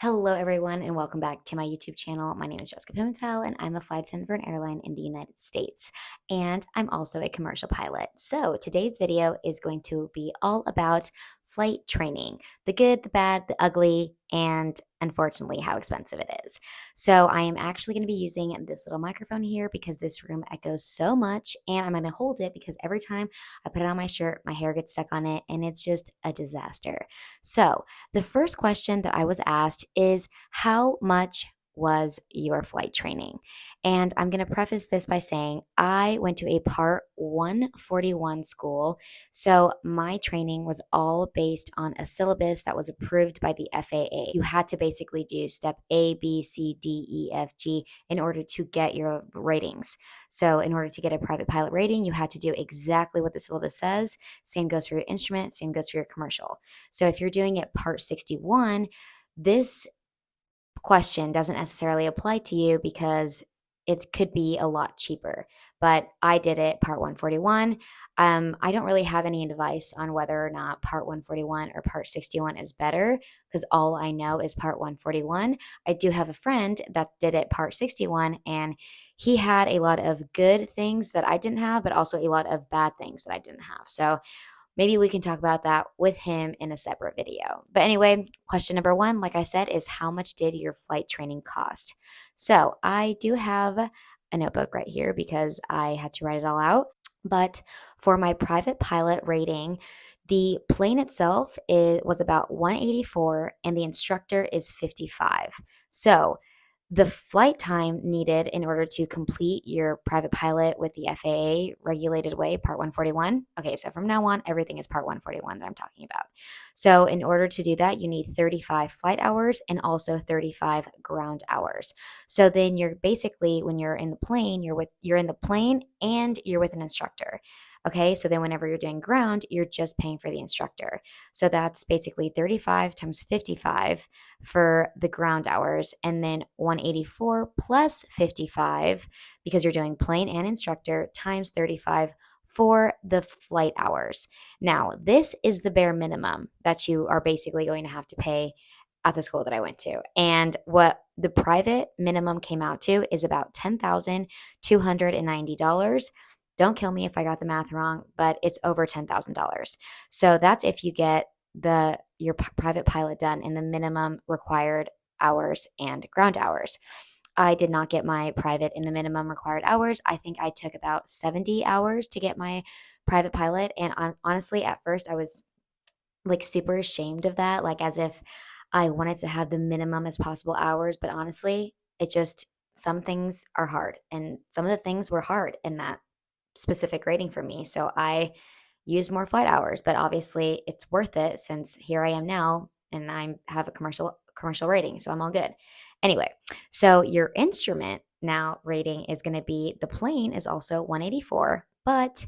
Hello, everyone, and welcome back to my YouTube channel. My name is Jessica Pimentel, and I'm a flight attendant for an airline in the United States. And I'm also a commercial pilot. So today's video is going to be all about flight training, the good, the bad, the ugly, and unfortunately, how expensive it is. So I am actually going to be using this little microphone here because this room echoes so much, and I'm going to hold it because every time I put it on my shirt, my hair gets stuck on it, and it's just a disaster. So the first question that I was asked is, how much was your flight training? And I'm going to preface this by saying I went to a Part 141 school. So my training was all based on a syllabus that was approved by the FAA. You had to basically do step A, B, C, D, E, F, G in order to get your ratings. So in order to get a private pilot rating, you had to do exactly what the syllabus says. Same goes for your instrument, same goes for your commercial. So if you're doing it Part 61, this question doesn't necessarily apply to you because it could be a lot cheaper. But I did it Part 141. I don't really have any advice on whether or not Part 141 or Part 61 is better because all I know is Part 141. I do have a friend that did it Part 61, and he had a lot of good things that I didn't have, but also a lot of bad things that I didn't have. So maybe we can talk about that with him in a separate video. But anyway, question number one, like I said, is how much did your flight training cost? So I do have a notebook right here because I had to write it all out. But for my private pilot rating, the plane itself was about 184 and the instructor is 55. So the flight time needed in order to complete your private pilot with the FAA regulated way, Part 141. Okay, so from now on, everything is Part 141 that I'm talking about. So, in order to do that, you need 35 flight hours and also 35 ground hours. So then you're basically, when you're in the plane, you're in the plane and you're with an instructor. Okay, so then whenever you're doing ground, you're just paying for the instructor. So that's basically 35 times 55 for the ground hours, and then 184 plus 55 because you're doing plane and instructor times 35 for the flight hours. Now, this is the bare minimum that you are basically going to have to pay at the school that I went to. And what the private minimum came out to is about $10,290. Don't kill me if I got the math wrong, but it's over $10,000. So that's if you get your private pilot done in the minimum required hours and ground hours. I did not get my private in the minimum required hours. I think I took about 70 hours to get my private pilot. And honestly, at first, I was like super ashamed of that, like as if I wanted to have the minimum as possible hours. But honestly, some things are hard. And some of the things were hard in that specific rating for me. So I used more flight hours, but obviously it's worth it since here I am now and I have a commercial rating, so I'm all good. Anyway, so your instrument now rating is going to be, the plane is also 184, but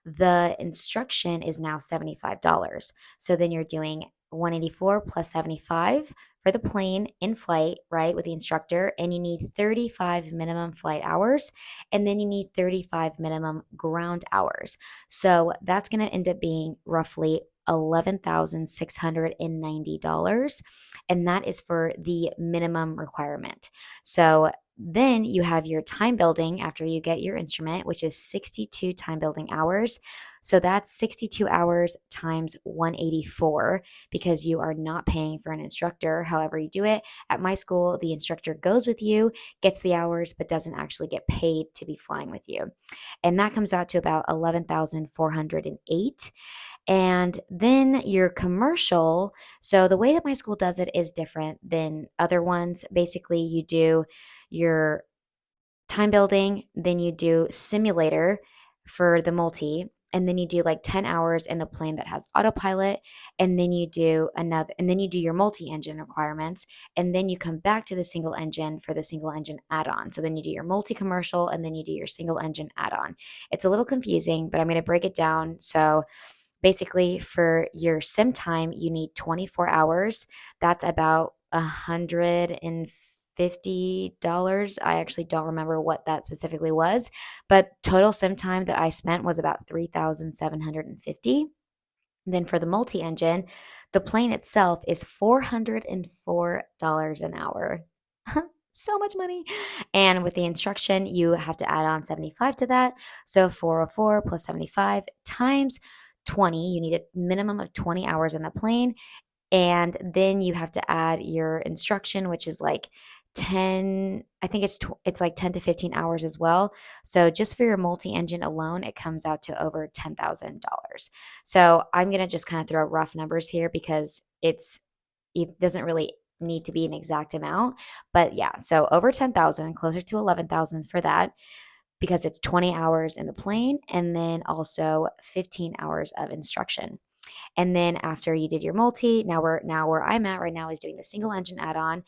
the instruction is now $75. So then you're doing 184 plus 75 for the plane in flight, right, with the instructor, and you need 35 minimum flight hours, and then you need 35 minimum ground hours. So that's going to end up being roughly $11,690, and that is for the minimum requirement. So then you have your time building after you get your instrument, which is 62 time building hours. So that's 62 hours times 184 because you are not paying for an instructor. However, you do it. At my school, the instructor goes with you, gets the hours, but doesn't actually get paid to be flying with you. And that comes out to about 11,408. And then your commercial. So the way that my school does it is different than other ones. Basically, you do your time building, then you do simulator for the multi, and then you do like 10 hours in a plane that has autopilot, and then you do your multi-engine requirements, and then you come back to the single engine for the single engine add-on. So then you do your multi-commercial, and then you do your single engine add-on. It's a little confusing, but I'm going to break it down. So basically, for your sim time, you need 24 hours. That's about $150. I actually don't remember what that specifically was, but total sim time that I spent was about 3,750. Then for the multi-engine, the plane itself is $404 an hour. So much money. And with the instruction, you have to add on 75 to that. So 404 plus 75 times 20. You need a minimum of 20 hours in the plane. And then you have to add your instruction, which is like 10, I think it's like 10 to 15 hours as well. So just for your multi-engine alone, it comes out to over $10,000. So I'm going to just kind of throw rough numbers here because it doesn't really need to be an exact amount, but yeah, so over 10,000, closer to 11,000 for that because it's 20 hours in the plane and then also 15 hours of instruction. And then after you did your multi, now where I'm at right now is doing the single engine add-on.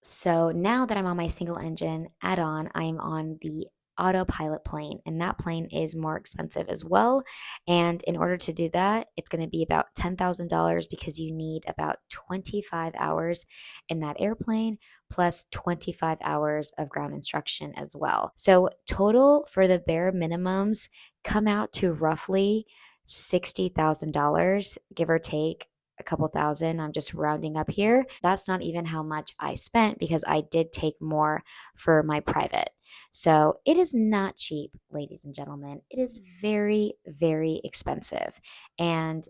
So now that I'm on my single engine add-on, I'm on the Autopilot plane, and that plane is more expensive as well. And in order to do that, it's going to be about $10,000 because you need about 25 hours in that airplane plus 25 hours of ground instruction as well. So total for the bare minimums come out to roughly $60,000, give or take a couple thousand. I'm just rounding up here. That's not even how much I spent because I did take more for my private. So it is not cheap, ladies and gentlemen. It is very, very expensive. And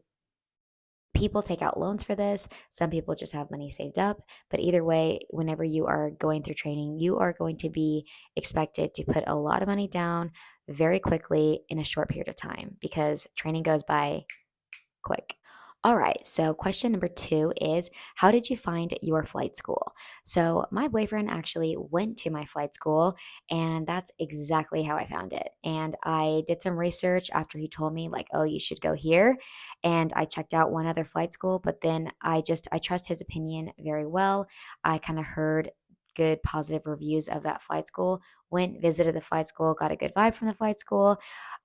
people take out loans for this. Some people just have money saved up. But either way, whenever you are going through training, you are going to be expected to put a lot of money down very quickly in a short period of time because training goes by quick. All right, so question number two is how did you find your flight school? So, my boyfriend actually went to my flight school, and that's exactly how I found it. And I did some research after he told me, like, oh, you should go here. And I checked out one other flight school, but then I trust his opinion very well. I kind of heard good positive reviews of that flight school, went, visited the flight school, got a good vibe from the flight school,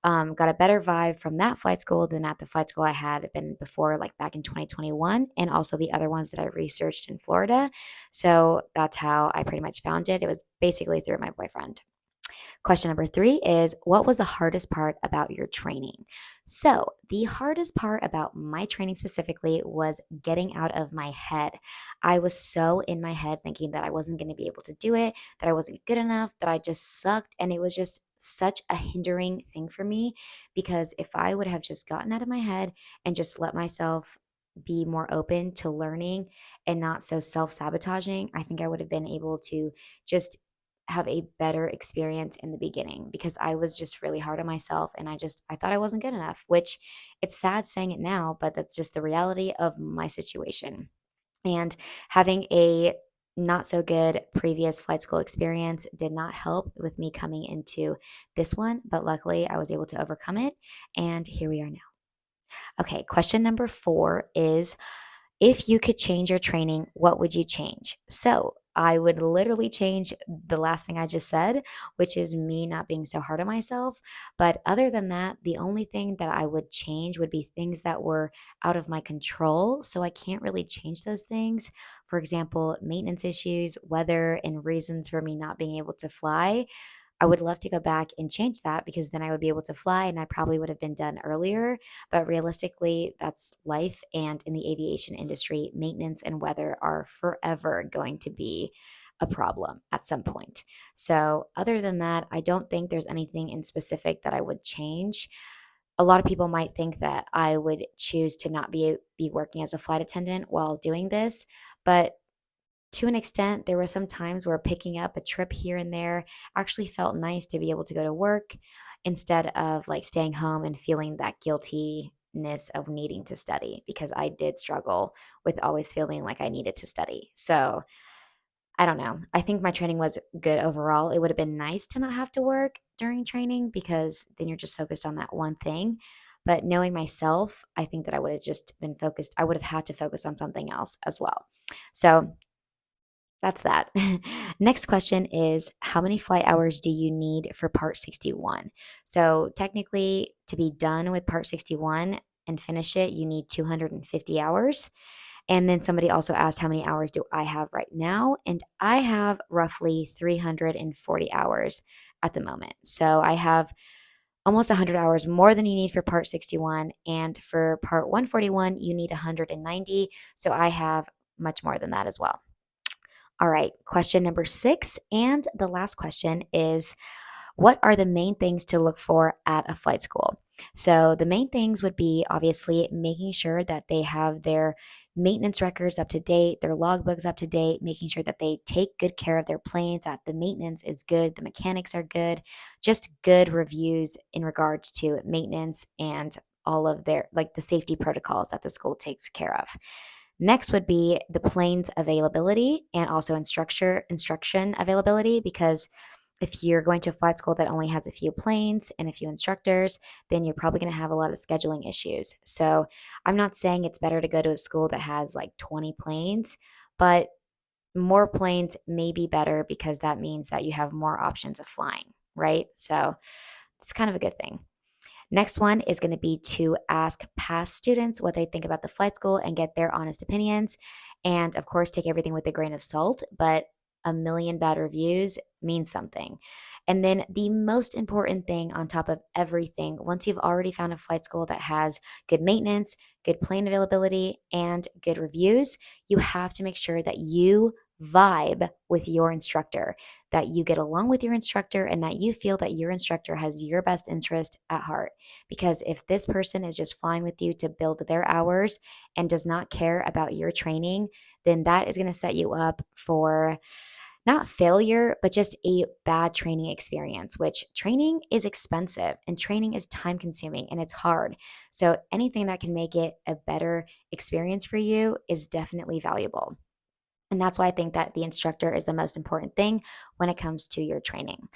got a better vibe from that flight school than at the flight school I had been before, like back in 2021, and also the other ones that I researched in Florida. So that's how I pretty much found it. It was basically through my boyfriend. Question number three is what was the hardest part about your training? So, the hardest part about my training specifically was getting out of my head. I was so in my head thinking that I wasn't going to be able to do it, that I wasn't good enough, that I just sucked. And it was just such a hindering thing for me because if I would have just gotten out of my head and just let myself be more open to learning and not so self sabotaging, I think I would have been able to just have a better experience in the beginning because I was just really hard on myself and I thought I wasn't good enough, which it's sad saying it now, but that's just the reality of my situation. And having a not so good previous flight school experience did not help with me coming into this one, but luckily I was able to overcome it and here we are now. Okay, question number 4 is if you could change your training, what would you change? So I would literally change the last thing I just said, which is me not being so hard on myself. But other than that, the only thing that I would change would be things that were out of my control. So I can't really change those things. For example, maintenance issues, weather, and reasons for me not being able to fly. I would love to go back and change that because then I would be able to fly and I probably would have been done earlier. But realistically, that's life. And in the aviation industry, maintenance and weather are forever going to be a problem at some point. So, other than that, I don't think there's anything in specific that I would change. A lot of people might think that I would choose to not be working as a flight attendant while doing this, but to an extent, there were some times where picking up a trip here and there actually felt nice to be able to go to work instead of like staying home and feeling that guiltiness of needing to study because I did struggle with always feeling like I needed to study. So I don't know. I think my training was good overall. It would have been nice to not have to work during training because then you're just focused on that one thing. But knowing myself, I think that I would have just been focused. I would have had to focus on something else as well. So that's that. Next question is how many flight hours do you need for part 61? So, technically, to be done with part 61 and finish it, you need 250 hours. And then somebody also asked how many hours do I have right now? And I have roughly 340 hours at the moment. So, I have almost 100 hours more than you need for part 61. And for part 141, you need 190. So I have much more than that as well. All right, question number 6. And the last question is, what are the main things to look for at a flight school? So, the main things would be obviously making sure that they have their maintenance records up to date, their logbooks up to date, making sure that they take good care of their planes, that the maintenance is good, the mechanics are good, just good reviews in regards to maintenance and all of their like the safety protocols that the school takes care of. Next would be the plane's availability and also instruction availability, because if you're going to a flight school that only has a few planes and a few instructors, then you're probably going to have a lot of scheduling issues. So I'm not saying it's better to go to a school that has like 20 planes, but more planes may be better because that means that you have more options of flying, right? So it's kind of a good thing. Next one is going to be to ask past students what they think about the flight school and get their honest opinions. And of course, take everything with a grain of salt, but a million bad reviews means something. And then the most important thing on top of everything, once you've already found a flight school that has good maintenance, good plane availability, and good reviews, you have to make sure that you vibe with your instructor, that you get along with your instructor, and that you feel that your instructor has your best interest at heart. Because if this person is just flying with you to build their hours and does not care about your training, then that is going to set you up for not failure, but just a bad training experience, which training is expensive and training is time consuming and it's hard. So anything that can make it a better experience for you is definitely valuable. And that's why I think that the instructor is the most important thing when it comes to your training.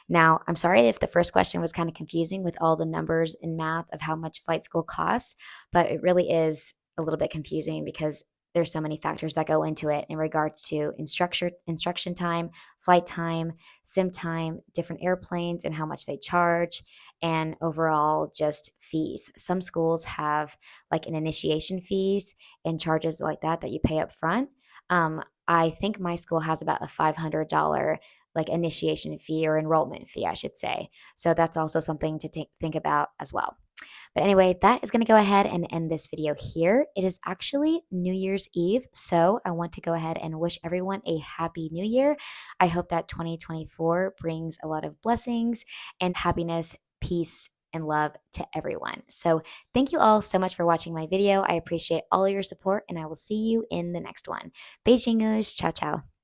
Now, I'm sorry if the first question was kind of confusing with all the numbers in math of how much flight school costs, but it really is a little bit confusing because there's so many factors that go into it in regards to instruction time, flight time, sim time, different airplanes and how much they charge, and overall just fees. Some schools have like an initiation fees and charges like that you pay up front. I think my school has about a $500 like initiation fee or enrollment fee, I should say. So that's also something to think about as well. But anyway, that is going to go ahead and end this video here. It is actually New Year's Eve, so I want to go ahead and wish everyone a happy new year. I hope that 2024 brings a lot of blessings and happiness, peace, and love to everyone. So thank you all so much for watching my video. I appreciate all your support, and I will see you in the next one. Beijinhos. Ciao, ciao.